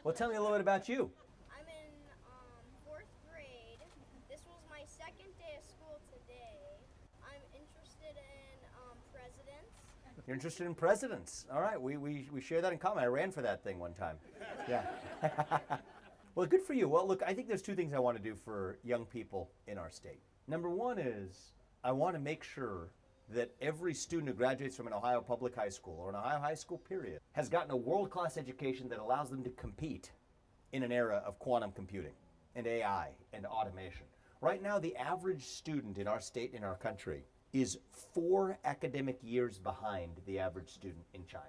Well, tell me a little bit about you. I'm in fourth grade. This was my second day of school today. I'm interested in presidents. You're interested in presidents. All right, we share that in common. I ran for that thing one time. Yeah. Well, good for you. Well, look, I think there's two things I want to do for young people in our state. Number one is I want to make sure that every student who graduates from an Ohio public high school or an Ohio high school period has gotten a world-class education that allows them to compete in an era of quantum computing and AI and automation. Right now, the average student in our state, in our country, is 4 academic years behind the average student in China.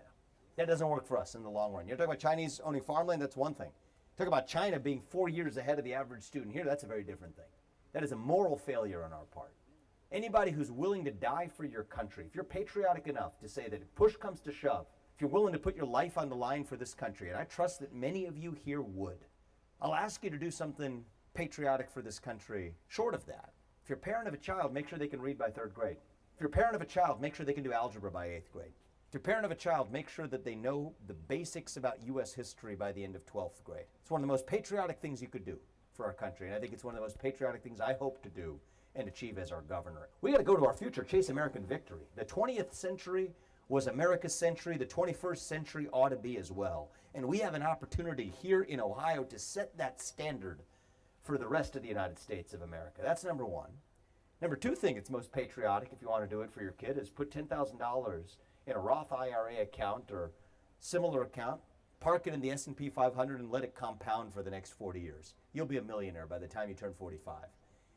That doesn't work for us in the long run. You're talking about Chinese owning farmland, that's one thing. Talk about China being 4 years ahead of the average student here, that's a very different thing. That is a moral failure on our part. Anybody who's willing to die for your country, if you're patriotic enough to say that if push comes to shove, if you're willing to put your life on the line for this country, and I trust that many of you here would, I'll ask you to do something patriotic for this country short of that. If you're a parent of a child, make sure they can read by 3rd grade. If you're a parent of a child, make sure they can do algebra by 8th grade. If you're a parent of a child, make sure that they know the basics about U.S. history by the end of 12th grade. It's one of the most patriotic things you could do for our country, and I think it's one of the most patriotic things I hope to do and achieve as our governor. We got to go to our future, chase American victory. The 20th century was America's century. The 21st century ought to be as well. And we have an opportunity here in Ohio to set that standard for the rest of the United States of America. That's number one. Number two thing it's most patriotic, if you want to do it for your kid, is put $10,000 in a Roth IRA account or similar account, park it in the S&P 500 and let it compound for the next 40 years. You'll be a millionaire by the time you turn 45.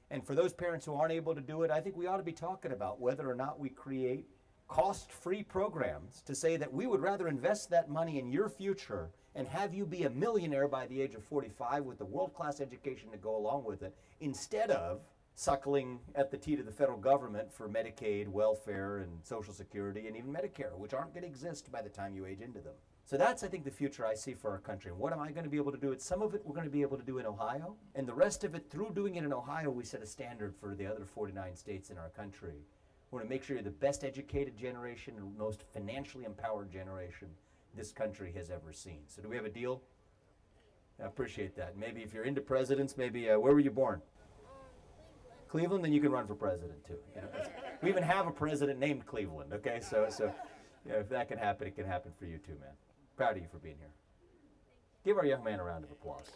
And for those parents who aren't able to do it, I think we ought to be talking about whether or not we create cost-free programs to say that we would rather invest that money in your future and have you be a millionaire by the age of 45 with the world-class education to go along with it, instead of suckling at the teat of the federal government for Medicaid, welfare, and Social Security, and even Medicare, which aren't going to exist by the time you age into them. So that's, I think, the future I see for our country. And what am I going to be able to do? It's some of it we're going to be able to do in Ohio, and the rest of it, through doing it in Ohio, we set a standard for the other 49 states in our country. We want to make sure you're the best educated generation and most financially empowered generation this country has ever seen. So do we have a deal? I appreciate that. Maybe if you're into presidents, maybe, where were you born? Cleveland, then you can run for president too. You know, we even have a president named Cleveland, okay? So yeah, if that can happen, it can happen for you too, man. Proud of you for being here. Give our young man a round of applause.